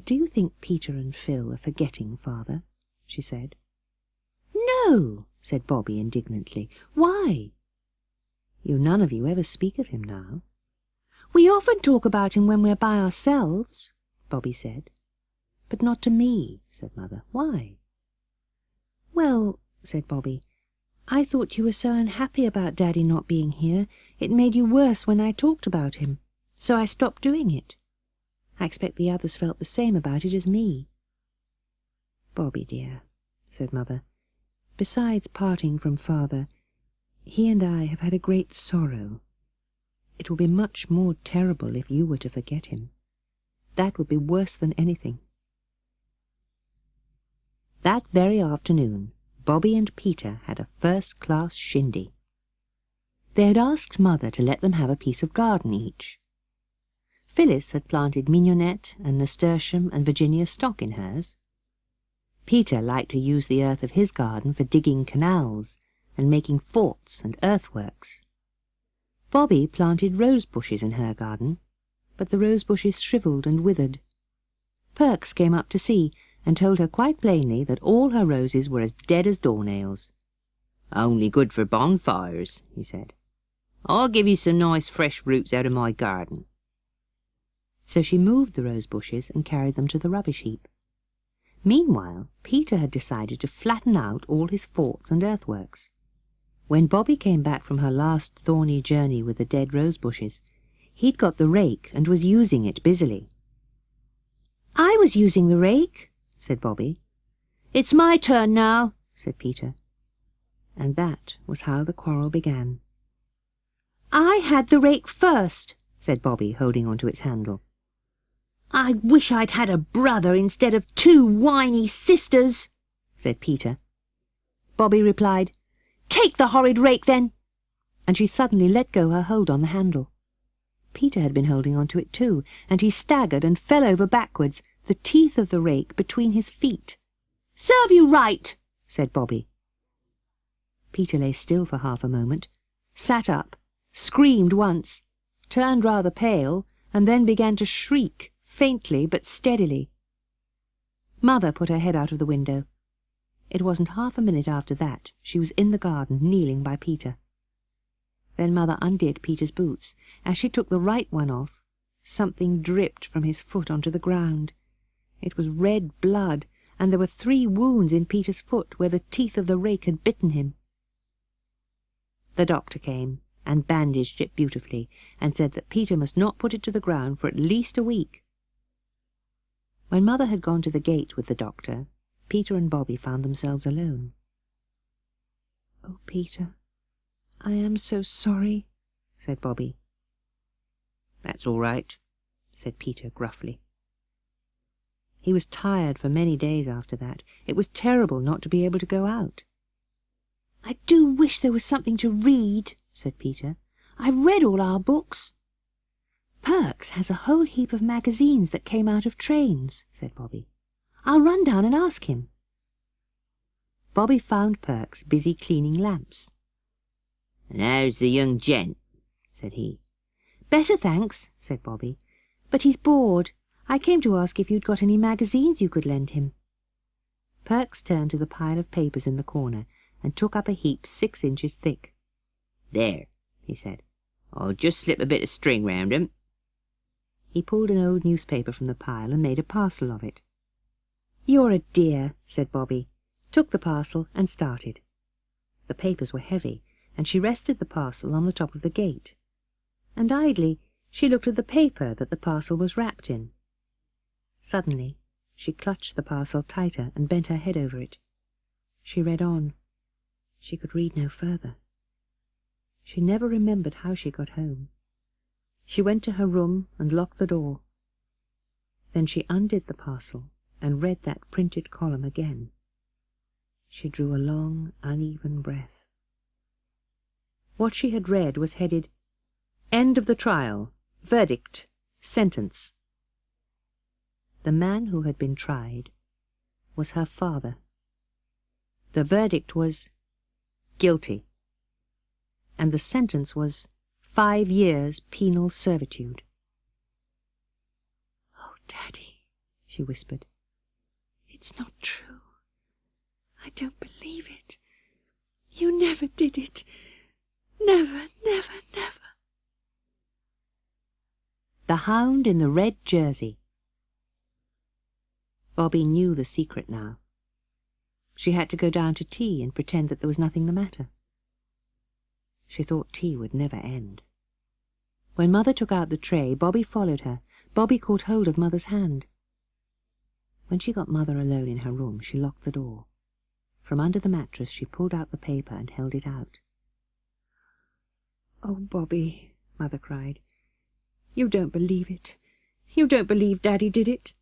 do you think Peter and Phil are forgetting Father?" she said. "No," said Bobby indignantly. "Why?" "You none of you ever speak of him now." "We often talk about him when we're by ourselves," Bobby said. "But not to me," said Mother. "Why?" "Well," said Bobby, "I thought you were so unhappy about Daddy not being here, it made you worse when I talked about him, so I stopped doing it. I expect the others felt the same about it as me." "Bobby, dear," said Mother, "besides parting from Father, he and I have had a great sorrow. It will be much more terrible if you were to forget him. That would be worse than anything." That very afternoon, Bobby and Peter had a first-class shindy. They had asked Mother to let them have a piece of garden each. Phyllis had planted mignonette and nasturtium and Virginia stock in hers. Peter liked to use the earth of his garden for digging canals and making forts and earthworks. Bobby planted rose bushes in her garden, but the rose bushes shriveled and withered. Perks came up to see, and told her quite plainly that all her roses were as dead as doornails.
"Only good for bonfires," he said. "I'll give you some nice fresh roots out of my garden."
So she moved the rose bushes and carried them to the rubbish heap. Meanwhile, Peter had decided to flatten out all his forts and earthworks. When Bobby came back from her last thorny journey with the dead rose bushes, he'd got the rake and was using it busily. "I was using the rake," said Bobby. "It's my turn now," said Peter. And that was how the quarrel began. "I had the rake first," said Bobby, holding on to its handle. "I wish I'd had a brother instead of 2 whiny sisters," said Peter. Bobby replied, "Take the horrid rake, then," and she suddenly let go her hold on the handle. Peter had been holding on to it too, and he staggered and fell over backwards, the teeth of the rake between his feet. "Serve you right," said Bobby. Peter lay still for half a moment, sat up, screamed once, turned rather pale, and then began to shriek, faintly but steadily. Mother put her head out of the window. It wasn't half a minute after that she was in the garden, kneeling by Peter. Then Mother undid Peter's boots. As she took the right one off, something dripped from his foot onto the ground. It was red blood, and there were 3 wounds in Peter's foot where the teeth of the rake had bitten him. The doctor came and bandaged it beautifully, and said that Peter must not put it to the ground for at least a week. When Mother had gone to the gate with the doctor, Peter and Bobby found themselves alone. "Oh, Peter, I am so sorry," said Bobby. "That's all right," said Peter gruffly. He was tired for many days after that. It was terrible not to be able to go out. "I do wish there was something to read," said Peter. "I've read all our books." "Perks has a whole heap of magazines that came out of trains," said Bobby. "I'll run down and ask him." Bobby found Perks busy cleaning lamps.
"And how's the young gent?" said he.
"Better, thanks," said Bobby. "But he's bored. I came to ask if you'd got any magazines you could lend him." Perks turned to the pile of papers in the corner and took up a heap 6 inches thick.
"There," he said. "I'll just slip a bit of string round 'em."
He pulled an old newspaper from the pile and made a parcel of it. "You're a dear," said Bobby, took the parcel and started. The papers were heavy, and she rested the parcel on the top of the gate. And idly she looked at the paper that the parcel was wrapped in. Suddenly she clutched the parcel tighter and bent her head over it. She read on. She could read no further. She never remembered how she got home. She went to her room and locked the door. Then she undid the parcel and read that printed column again. She drew a long, uneven breath. What she had read was headed, "End of the trial. Verdict. Sentence." The man who had been tried was her father. The verdict was guilty. and the sentence was 5 years penal servitude. "Oh, Daddy," she whispered, "it's not true. I don't believe it. You never did it. Never, never, never." The Hound in the Red Jersey. Bobby knew the secret now. She had to go down to tea and pretend that there was nothing the matter. She thought tea would never end. When Mother took out the tray, Bobby followed her. Bobby caught hold of Mother's hand. When she got Mother alone in her room, she locked the door. From under the mattress she pulled out the paper and held it out. "Oh, Bobby," Mother cried, "you don't believe it. You don't believe Daddy did it."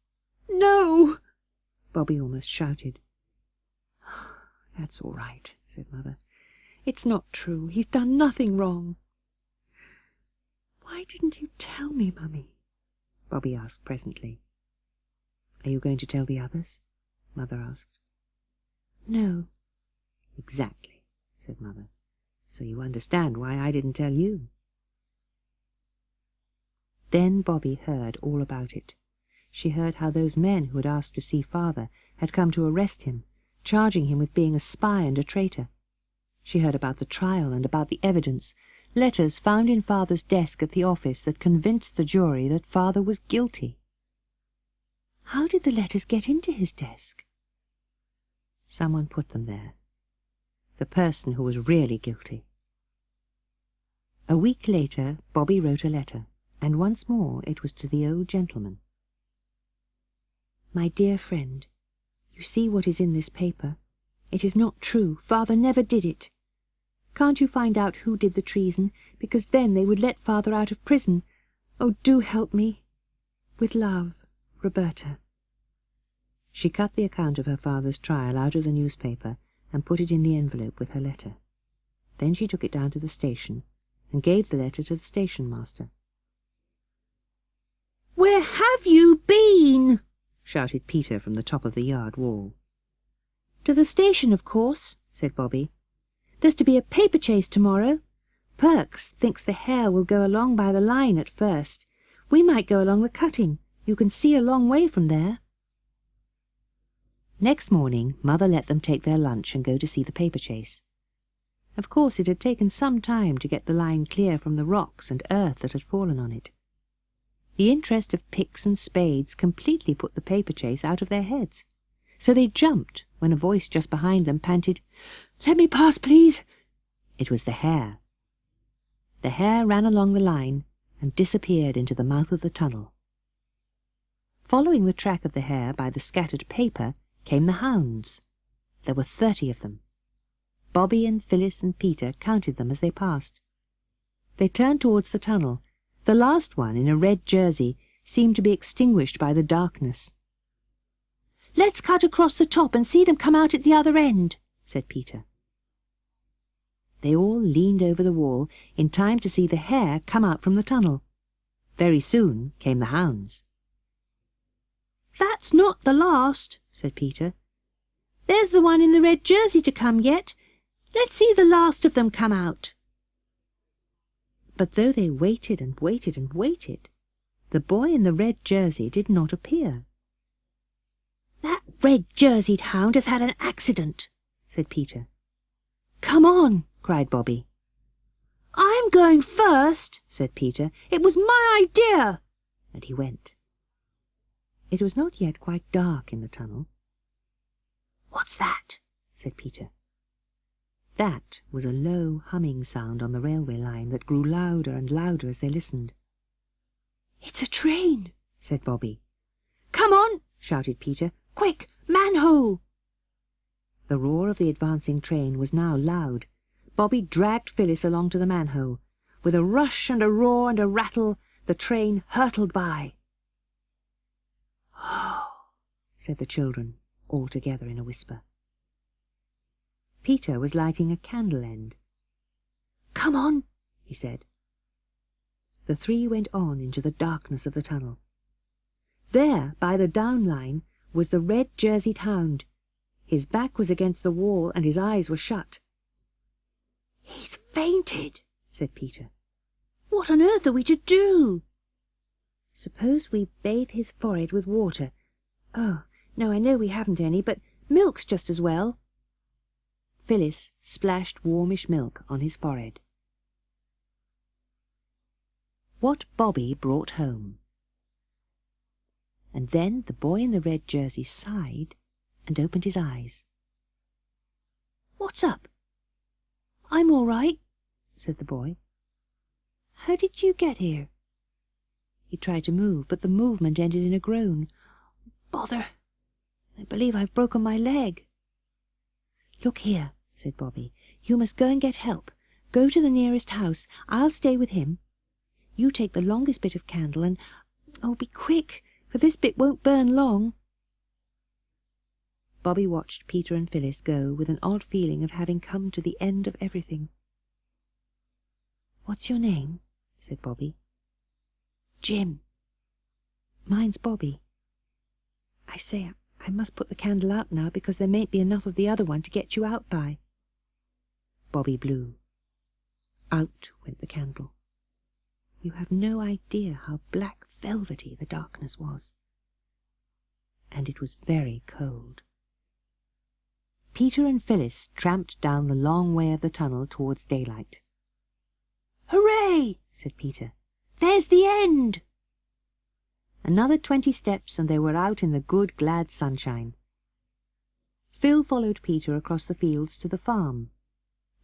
"No!" Bobby almost shouted. "That's all right," said Mother. "It's not true. He's done nothing wrong." "Why didn't you tell me, Mummy?" Bobby asked presently. "Are you going to tell the others?" Mother asked. "No." "Exactly," said Mother. "So you understand why I didn't tell you." Then Bobby heard all about it. She heard how those men who had asked to see Father had come to arrest him, charging him with being a spy and a traitor. She heard about the trial and about the evidence, letters found in Father's desk at the office that convinced the jury that Father was guilty. How did the letters get into his desk? Someone put them there. The person who was really guilty. A week later, Bobby wrote a letter, and once more it was to the old gentleman. "My dear friend, you see what is in this paper. It is not true. Father never did it. Can't you find out who did the treason, because then they would let Father out of prison? Oh, do help me. With love, Roberta." She cut the account of her father's trial out of the newspaper and put it in the envelope with her letter. Then she took it down to the station and gave the letter to the station master. "Where have you been?" shouted Peter from the top of the yard wall. "To the station, of course," said Bobby. "There's to be a paper chase tomorrow. Perks thinks the hare will go along by the line at first. We might go along the cutting. You can see a long way from there." Next morning Mother let them take their lunch and go to see the paper chase. Of course it had taken some time to get the line clear from the rocks and earth that had fallen on it. The interest of picks and spades completely put the paper chase out of their heads. So they jumped when a voice just behind them panted, "Let me pass, please." It was the hare. The hare ran along the line and disappeared into the mouth of the tunnel. Following the track of the hare by the scattered paper came the hounds. There were 30 of them. Bobby and Phyllis and Peter counted them as they passed. They turned towards the tunnel. The last one, in a red jersey, seemed to be extinguished by the darkness. "Let's cut across the top and see them come out at the other end," said Peter. They all leaned over the wall in time to see the hare come out from the tunnel. Very soon came the hounds. "That's not the last," said Peter. "There's the one in the red jersey to come yet. Let's see the last of them come out." But though they waited and waited and waited, the boy in the red jersey did not appear. "That red-jerseyed hound has had an accident," said Peter. "Come on," cried Bobby. "I'm going first," said Peter. "It was my idea." And he went. It was not yet quite dark in the tunnel. "What's that?" said Peter. That was a low humming sound on the railway line that grew louder and louder as they listened. "It's a train," said Bobby. "Come on," shouted Peter. "Quick, manhole!" The roar of the advancing train was now loud. Bobby dragged Phyllis along to the manhole. With a rush and a roar and a rattle, the train hurtled by. "Oh," said the children, all together in a whisper. Peter was lighting a candle end. "Come on," he said. The three went on into the darkness of the tunnel. There, by the down line, was the red-jerseyed hound. His back was against the wall and his eyes were shut. "He's fainted," said Peter. "What on earth are we to do?" "Suppose we bathe his forehead with water. Oh, no, I know we haven't any, but milk's just as well." Phyllis splashed warmish milk on his forehead. What Bobby brought home. And then the boy in the red jersey sighed and opened his eyes. "What's up?" "I'm all right," said the boy. "How did you get here?" He tried to move, but the movement ended in a groan. "Bother! I believe I've broken my leg." "Look here," said Bobby. "You must go and get help. Go to the nearest house. I'll stay with him. You take the longest bit of candle and... oh, be quick, for this bit won't burn long." Bobby watched Peter and Phyllis go with an odd feeling of having come to the end of everything. "What's your name?" said Bobby. "Jim." "Mine's Bobby. I say, I must put the candle out now, because there mayn't be enough of the other one to get you out by." Bobby blew. Out went the candle. You have no idea how black velvety the darkness was. And it was very cold. Peter and Phyllis tramped down the long way of the tunnel towards daylight. "Hooray!" said Peter. "There's the end!" Another 20 steps and they were out in the good, glad sunshine. Phil followed Peter across the fields to the farm.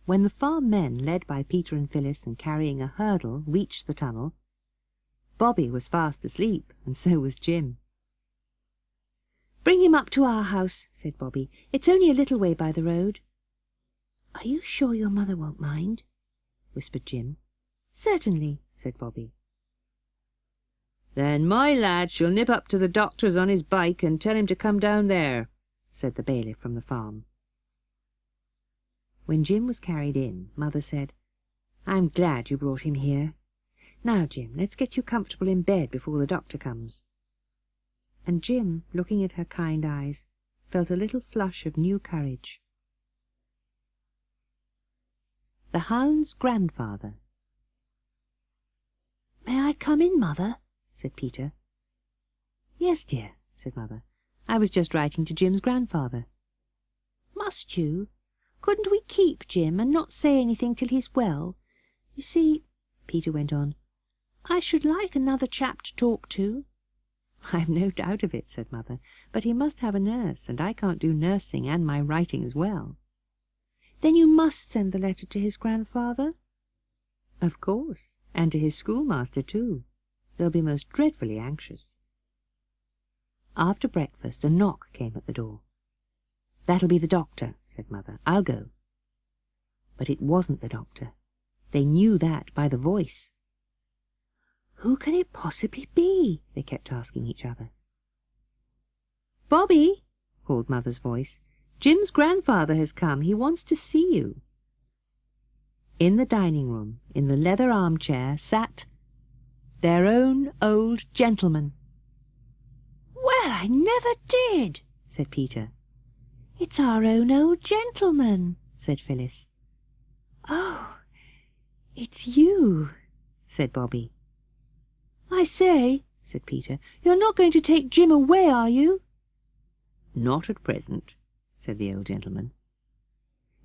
When the farm men, led by Peter and Phyllis and carrying a hurdle, reached the tunnel, Bobby was fast asleep, and so was Jim. "Bring him up to our house," said Bobby. "It's only a little way by the road." "Are you sure your mother won't mind?" whispered Jim. "Certainly," said Bobby.
"Then my lad shall nip up to the doctor's on his bike and tell him to come down there," said the bailiff from the farm.
When Jim was carried in, Mother said, "I'm glad you brought him here. Now, Jim, let's get you comfortable in bed before the doctor comes." And Jim, looking at her kind eyes, felt a little flush of new courage. The hound's grandfather. "May I come in, Mother?" said Peter. "Yes, dear," said Mother. "I was just writing to Jim's grandfather." "Must you? Couldn't we keep Jim and not say anything till he's well? You see," Peter went on, "I should like another chap to talk to." "I've no doubt of it," said Mother, "but he must have a nurse, and I can't do nursing and my writing as well." "Then you must send the letter to his grandfather?" "Of course, and to his schoolmaster too. They'll be most dreadfully anxious." After breakfast a knock came at the door. "That'll be the doctor," said Mother. "I'll go." But it wasn't the doctor. They knew that by the voice. "Who can it possibly be?" they kept asking each other. "Bobby," called Mother's voice, "Jim's grandfather has come. He wants to see you." In the dining room, in the leather armchair, sat their own old gentleman. "Well, I never did," said Peter. "It's our own old gentleman," said Phyllis. "Oh, it's you," said Bobby. "I say," said Peter, "you're not going to take Jim away, are you?" "Not at present," said the old gentleman.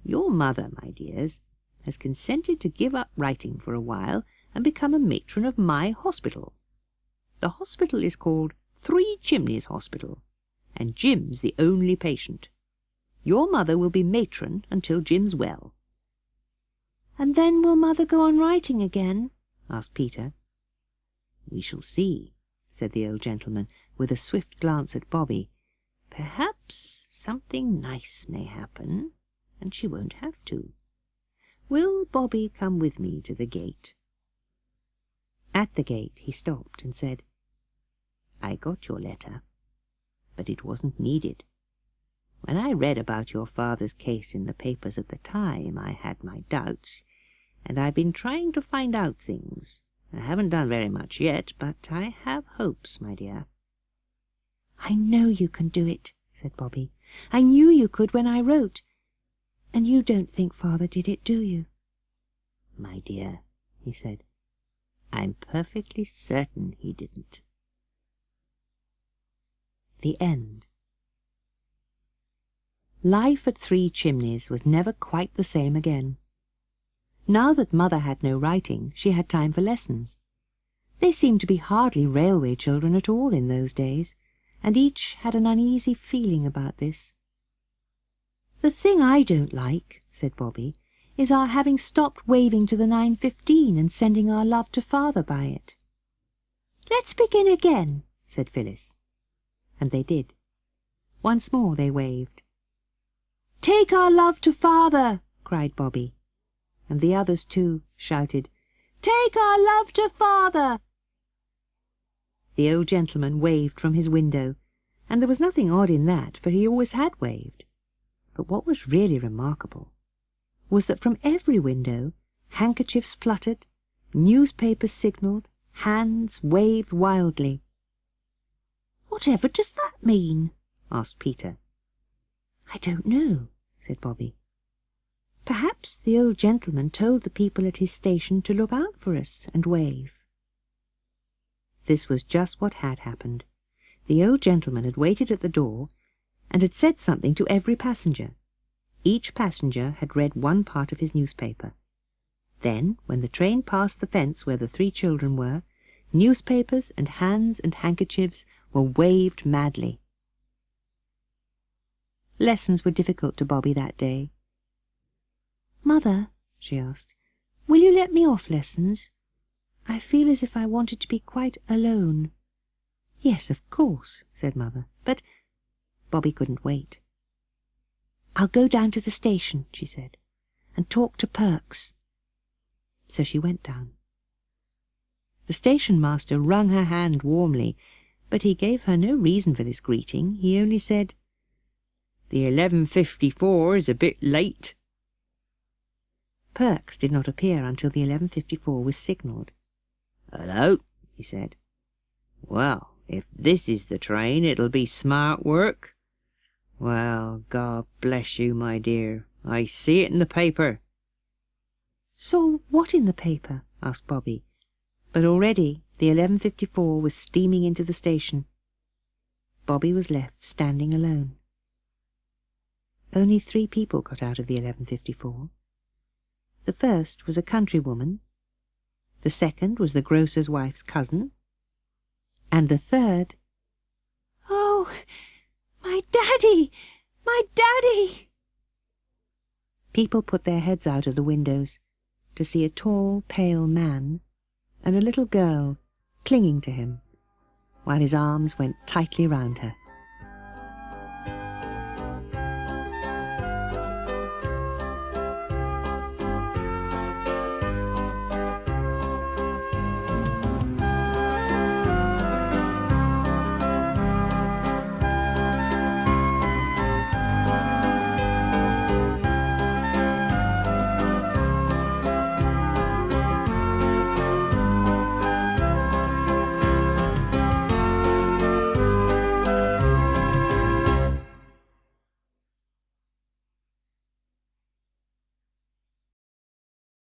"Your mother, my dears, has consented to give up writing for a while and become a matron of my hospital. The hospital is called Three Chimneys Hospital, and Jim's the only patient. Your mother will be matron until Jim's well." "And then will Mother go on writing again?" asked Peter. "We shall see," said the old gentleman, with a swift glance at Bobby. "Perhaps something nice may happen, and she won't have to. Will Bobby come with me to the gate?" At the gate he stopped and said, "I got your letter, but it wasn't needed. When I read about your father's case in the papers at the time, I had my doubts, and I've been trying to find out things. I haven't done very much yet, but I have hopes, my dear." "I know you can do it," said Bobby. "I knew you could when I wrote. And you don't think Father did it, do you?" "My dear,
he said. I'm perfectly certain he didn't.
The end. Life at Three Chimneys was never quite the same again. Now that Mother had no writing, she had time for lessons. They seemed to be hardly railway children at all in those days, and each had an uneasy feeling about this. "The thing I don't like," said Bobby, "is our having stopped waving to the 9:15 and sending our love to Father by it." "Let's begin again," said Phyllis. And they did. Once more they waved. "Take our love to Father," cried Bobby. And the others too shouted, "Take our love to Father." The old gentleman waved from his window, and there was nothing odd in that, for he always had waved. But what was really remarkable was that from every window handkerchiefs fluttered, newspapers signalled, hands waved wildly. "Whatever does that mean?" asked Peter. "I don't know," said Bobby. "Perhaps the old gentleman told the people at his station to look out for us and wave." This was just what had happened. The old gentleman had waited at the door and had said something to every passenger. Each passenger had read one part of his newspaper. Then, when the train passed the fence where the three children were, newspapers and hands and handkerchiefs were waved madly. Lessons were difficult to Bobby that day. "Mother," she asked, "will you let me off lessons? I feel as if I wanted to be quite alone." "Yes, of course," said Mother, "but—" Bobby couldn't wait. "I'll go down to the station," she said, "and talk to Perks." So she went down. The station-master wrung her hand warmly, but he gave her no reason for this greeting. He only said, "The 11:54 is a bit late." Perks did not appear until the 11:54 was signalled.
"Hello," he said. "Well, if this is the train, it'll be smart work. Well, God bless you, my dear. I see it in the paper."
"Saw what in the paper?" asked Bobby. But already the 11:54 was steaming into the station. Bobby was left standing alone. Only 3 people got out of the 11:54. The first was a countrywoman, the second was the grocer's wife's cousin, and the third— "Oh, my daddy! My daddy!" People put their heads out of the windows to see a tall, pale man and a little girl clinging to him, while his arms went tightly round her.